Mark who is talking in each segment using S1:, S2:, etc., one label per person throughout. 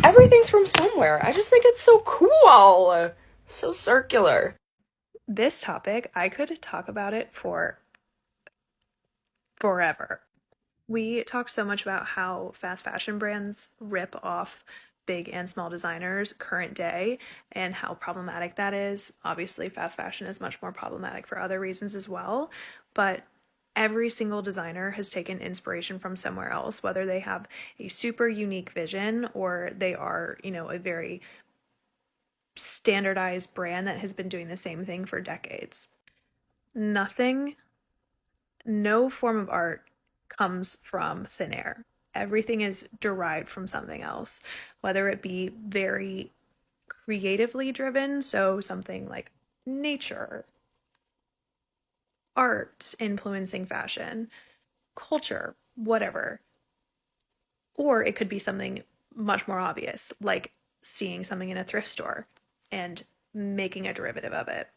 S1: everything's from somewhere. I just think it's so cool. So circular.
S2: This topic, I could talk about it for forever. We talked so much about how fast fashion brands rip off big and small designers current day and how problematic that is. Obviously, fast fashion is much more problematic for other reasons as well, but every single designer has taken inspiration from somewhere else, whether they have a super unique vision or they are, a very standardized brand that has been doing the same thing for decades. Nothing, no form of art comes from thin air. Everything is derived from something else, whether it be very creatively driven, so something like nature, art influencing fashion, culture, whatever. Or it could be something much more obvious, like seeing something in a thrift store and making a derivative of it.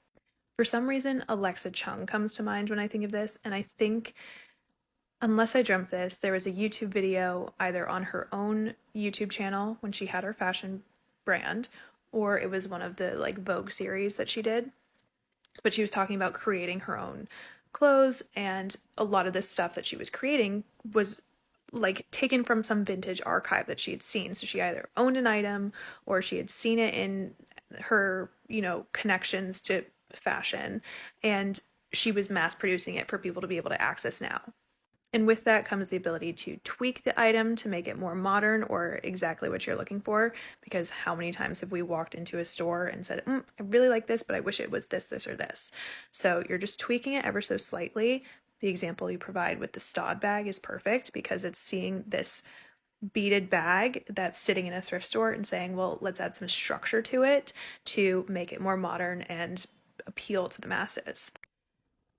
S2: For some reason, Alexa Chung comes to mind when I think of this, and I think, unless I dreamt this, there was a YouTube video either on her own YouTube channel when she had her fashion brand, or it was one of the like Vogue series that she did. But she was talking about creating her own clothes, and a lot of this stuff that she was creating was like taken from some vintage archive that she had seen. So she either owned an item or she had seen it in her, connections to fashion, and she was mass producing it for people to be able to access now. And with that comes the ability to tweak the item to make it more modern or exactly what you're looking for. Because how many times have we walked into a store and said, I really like this, but I wish it was this, this, or this. So you're just tweaking it ever so slightly. The example you provide with the Stod bag is perfect because it's seeing this beaded bag that's sitting in a thrift store and saying, well, let's add some structure to it to make it more modern and appeal to the masses.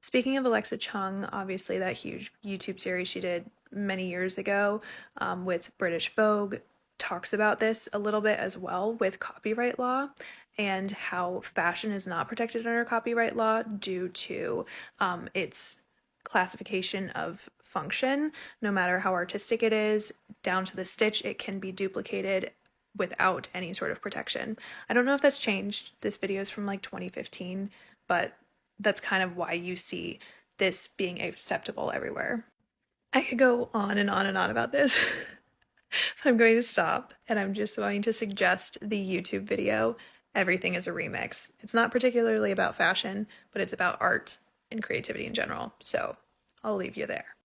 S2: Speaking of Alexa Chung, obviously that huge YouTube series she did many years ago with British Vogue talks about this a little bit as well with copyright law and how fashion is not protected under copyright law due to its classification of function. No matter how artistic it is, down to the stitch, it can be duplicated without any sort of protection. I don't know if that's changed. This video is from like 2015, but that's kind of why you see this being acceptable everywhere. I could go on and on and on about this. I'm going to stop, and I'm just going to suggest the YouTube video, Everything is a Remix. It's not particularly about fashion, but it's about art and creativity in general, so I'll leave you there.